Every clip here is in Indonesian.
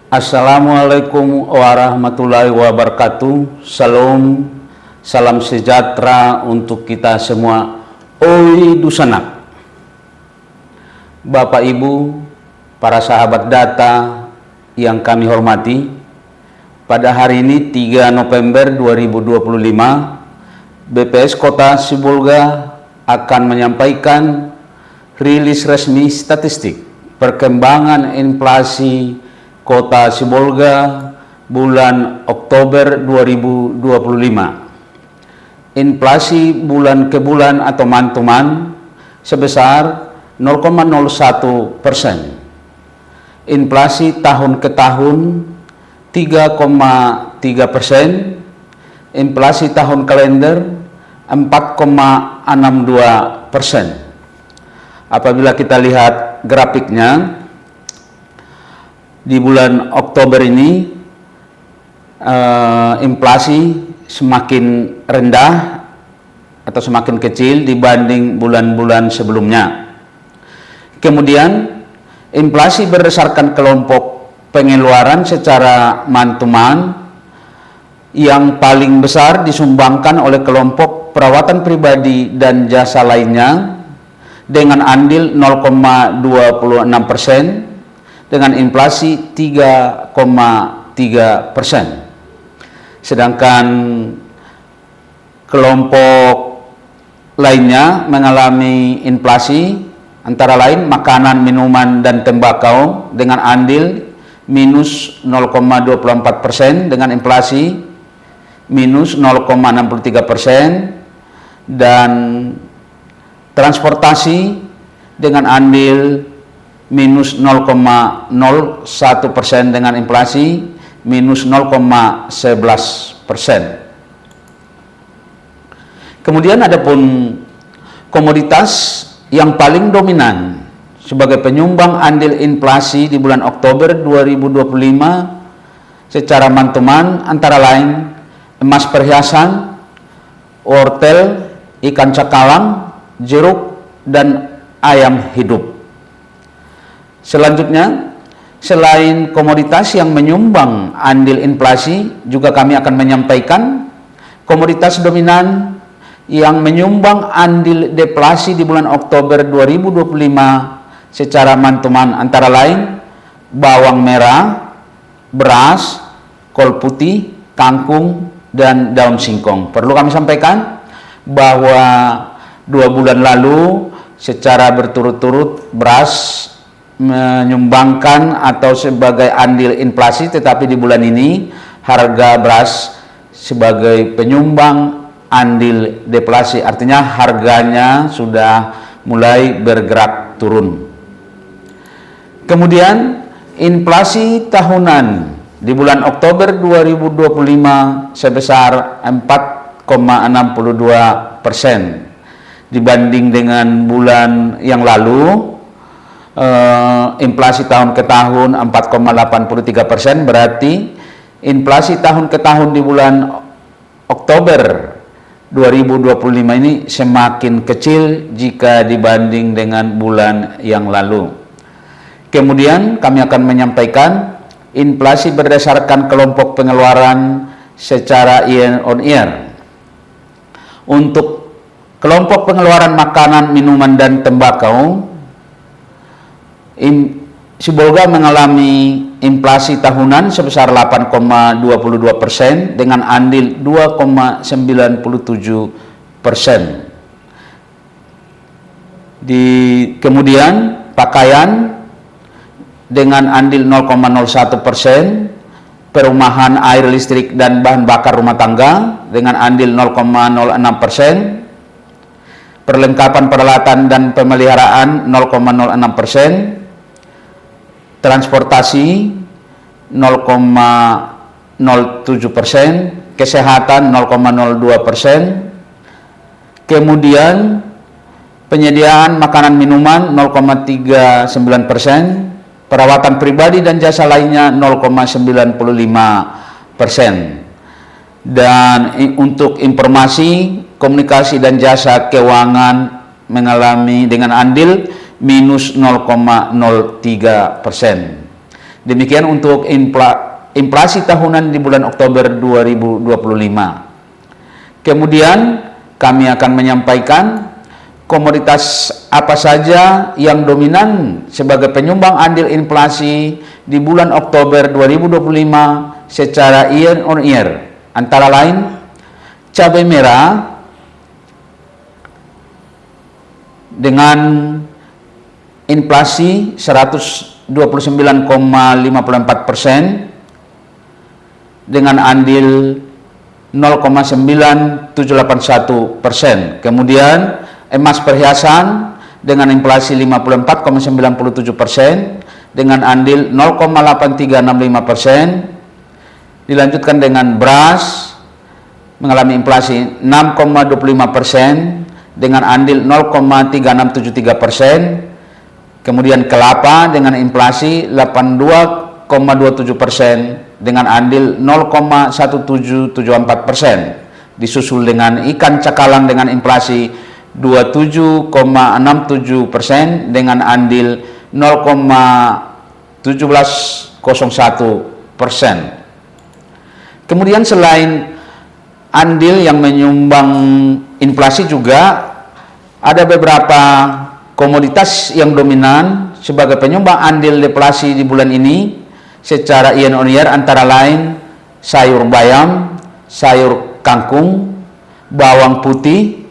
Assalamualaikum warahmatullahi wabarakatuh. Salam, salam sejahtera untuk kita semua. Oi Dusanak, Bapak Ibu, para sahabat data yang kami hormati, pada hari ini 3 November 2025, BPS Kota Sibolga akan menyampaikan rilis resmi statistik perkembangan inflasi Kota Sibolga bulan Oktober 2025. Inflasi bulan ke bulan atau month to month sebesar 0,01%. Inflasi tahun ke tahun 3,3%. Inflasi tahun kalender 4,62%. Apabila kita lihat grafiknya, di bulan Oktober ini inflasi semakin rendah atau semakin kecil dibanding bulan-bulan sebelumnya. Kemudian inflasi berdasarkan kelompok pengeluaran secara month to month yang paling besar disumbangkan oleh kelompok perawatan pribadi dan jasa lainnya dengan andil 0,26% dengan inflasi 3,3%. Sedangkan kelompok lainnya mengalami inflasi antara lain makanan, minuman, dan tembakau dengan andil minus 0,24% dengan inflasi minus 0,63%, dan transportasi dengan andil minus 0,01% dengan inflasi minus 0,11%. Kemudian adapun komoditas yang paling dominan sebagai penyumbang andil inflasi di bulan Oktober 2025 secara month to month antara lain emas perhiasan, wortel, ikan cakalang, jeruk, dan ayam hidup. Selanjutnya, selain komoditas yang menyumbang andil inflasi, juga kami akan menyampaikan komoditas dominan yang menyumbang andil deflasi di bulan Oktober 2025 secara month to month antara lain bawang merah, beras, kol putih, kangkung, dan daun singkong. Perlu kami sampaikan bahwa 2 bulan lalu secara berturut-turut beras menyumbangkan atau sebagai andil inflasi, tetapi di bulan ini harga beras sebagai penyumbang andil deflasi, artinya harganya sudah mulai bergerak turun. Kemudian inflasi tahunan di bulan Oktober 2025 sebesar 4,62%. Dibanding dengan bulan yang lalu, inflasi tahun ke tahun 4,83%, berarti inflasi tahun ke tahun di bulan Oktober 2025 ini semakin kecil jika dibanding dengan bulan yang lalu. Kemudian kami akan menyampaikan inflasi berdasarkan kelompok pengeluaran secara year on year. Untuk kelompok pengeluaran makanan, minuman, dan tembakau, Sibolga mengalami inflasi tahunan sebesar 8,22% dengan andil 2,97%. Kemudian pakaian dengan andil 0,01%, perumahan, air, listrik, dan bahan bakar rumah tangga dengan andil 0,06%, perlengkapan peralatan dan pemeliharaan 0,06%, transportasi 0,07%, kesehatan 0,02%, kemudian penyediaan makanan minuman 0,39%, perawatan pribadi dan jasa lainnya 0,95%. Dan untuk informasi, komunikasi dan jasa keuangan mengalami dengan andil minus 0,03%. Demikian untuk inflasi tahunan di bulan Oktober 2025. Kemudian kami akan menyampaikan komoditas apa saja yang dominan sebagai penyumbang andil inflasi di bulan Oktober 2025 secara year on year. Antara lain cabai merah dengan inflasi 129,54% dengan andil 0,9781%. Kemudian emas perhiasan dengan inflasi 54,97% dengan andil 0,8365%. Dilanjutkan dengan beras mengalami inflasi 6,25% dengan andil 0,3673%. Kemudian kelapa dengan inflasi 82,27% dengan andil 0,1774%. Disusul dengan ikan cakalang dengan inflasi 27,67% dengan andil 0,1701%. Kemudian selain andil yang menyumbang inflasi juga ada beberapa komoditas yang dominan sebagai penyumbang andil deflasi di bulan ini secara year on year, antara lain sayur bayam, sayur kangkung, bawang putih,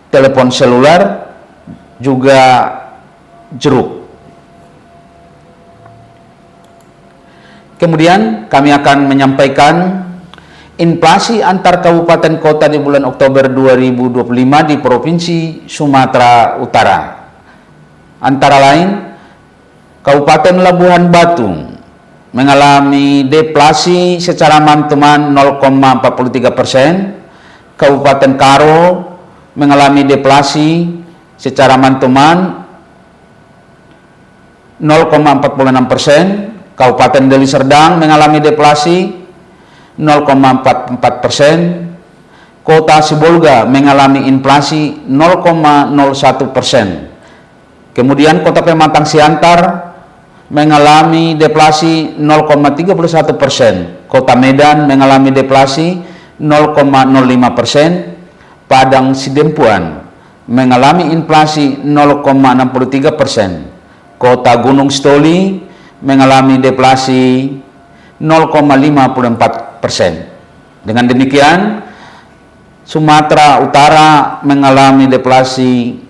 telepon seluler, juga jeruk. Kemudian kami akan menyampaikan inflasi antar kabupaten kota di bulan Oktober 2025 di Provinsi Sumatera Utara. Antara lain, Kabupaten Labuhan Batu mengalami deflasi secara mantuman 0,43%, Kabupaten Karo mengalami deflasi secara mantuman 0,46%, Kabupaten Deli Serdang mengalami deflasi 0,44%, Kota Sibolga mengalami inflasi 0,01%. Kemudian Kota Pematang Siantar mengalami deflasi 0,31%, Kota Medan mengalami deflasi 0,05%, Padang Sidempuan mengalami inflasi 0,63%, Kota Gunung Sitoli mengalami deflasi 0,54%. Dengan demikian, Sumatera Utara mengalami deflasi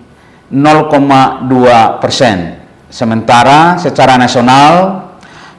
0,2%. Sementara secara nasional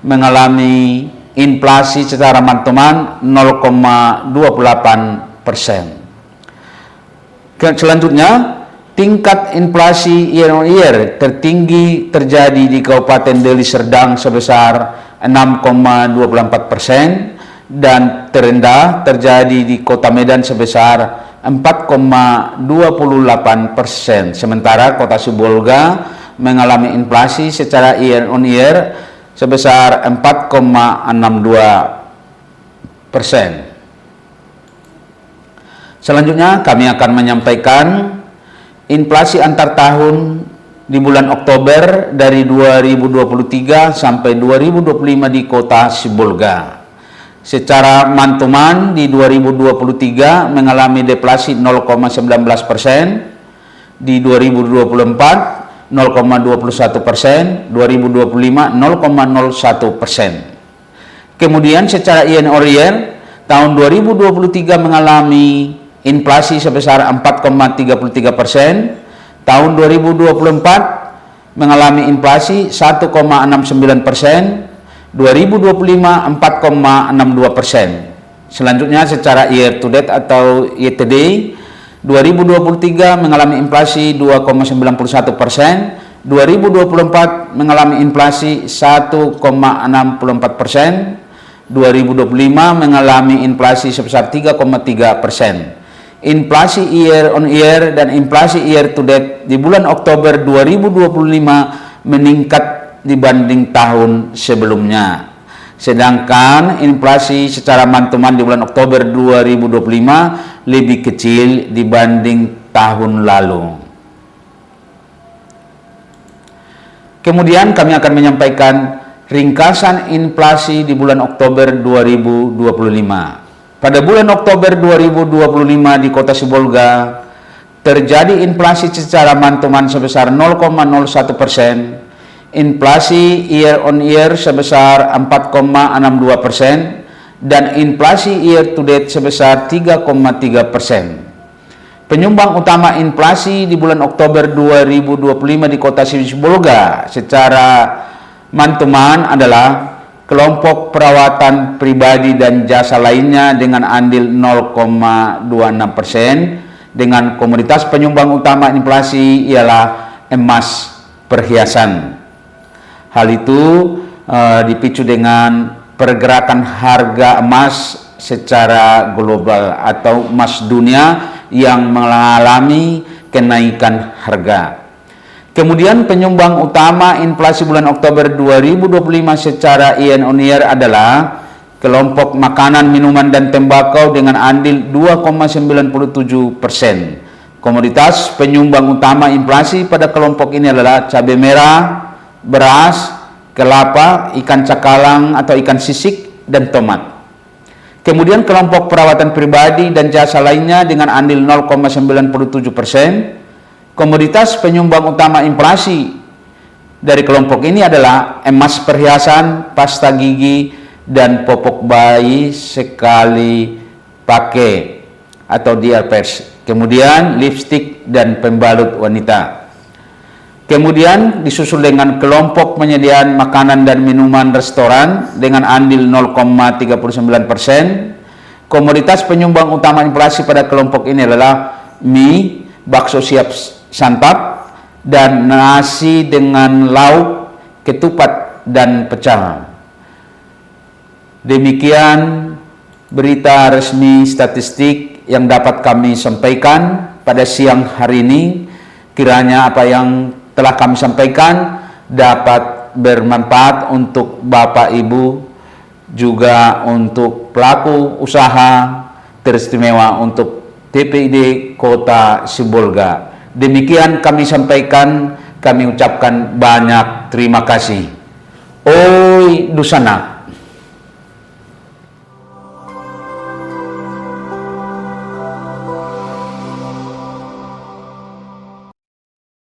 mengalami inflasi secara mantuman 0,28%. Selanjutnya, tingkat inflasi year on year tertinggi terjadi di Kabupaten Deli Serdang sebesar 6,24% dan terendah terjadi di Kota Medan sebesar 4,28%. Sementara Kota Sibolga mengalami inflasi secara year on year sebesar 4,62%. Selanjutnya kami akan menyampaikan inflasi antar tahun di bulan Oktober dari 2023 sampai 2025 di Kota Sibolga. Secara mantuman di 2023 mengalami deflasi 0,19%, di 2024 0,21%, 2025 0,01%. Kemudian secara year on year tahun 2023 mengalami inflasi sebesar 4,33%, tahun 2024 mengalami inflasi 1,69%, 2025 4,62%. Selanjutnya secara year to date atau year to day 2023 mengalami inflasi 2,91%, 2024 mengalami inflasi 1,64%, 2025 mengalami inflasi sebesar 3,3%. Inflasi year on year dan inflasi year to date di bulan Oktober 2025 meningkat dibanding tahun sebelumnya. Sedangkan inflasi secara mantuman di bulan Oktober 2025 lebih kecil dibanding tahun lalu. Kemudian kami akan menyampaikan ringkasan inflasi di bulan Oktober 2025. Pada bulan Oktober 2025 di Kota Sibolga terjadi inflasi secara mantuman sebesar 0,01%, inflasi year on year sebesar 4,62%, dan inflasi year to date sebesar 3,3%. Penyumbang utama inflasi di bulan Oktober 2025 di Kota Sibolga secara mantuman adalah kelompok perawatan pribadi dan jasa lainnya dengan andil 0,26%, dengan komoditas penyumbang utama inflasi ialah emas perhiasan. Hal itu dipicu dengan pergerakan harga emas secara global atau emas dunia yang mengalami kenaikan harga. Kemudian penyumbang utama inflasi bulan Oktober 2025 secara year on year adalah kelompok makanan, minuman, dan tembakau dengan andil 2,97%. Komoditas penyumbang utama inflasi pada kelompok ini adalah cabai merah, beras, kelapa, ikan cakalang atau ikan sisik, dan tomat. Kemudian kelompok perawatan pribadi dan jasa lainnya dengan andil 0,97%. Komoditas penyumbang utama inflasi dari kelompok ini adalah emas perhiasan, pasta gigi, dan popok bayi sekali pakai atau diapers. Kemudian lipstik dan pembalut wanita. Kemudian disusul dengan kelompok penyediaan makanan dan minuman restoran dengan andil 0,39%. Komoditas penyumbang utama inflasi pada kelompok ini adalah mie, bakso siap santap, dan nasi dengan lauk, ketupat, dan pecel. Demikian berita resmi statistik yang dapat kami sampaikan pada siang hari ini. Kiranya apa yang telah kami sampaikan dapat bermanfaat untuk Bapak Ibu, juga untuk pelaku usaha, teristimewa untuk TPID Kota Sibolga. Demikian kami sampaikan, kami ucapkan banyak terima kasih. Oi Dusana.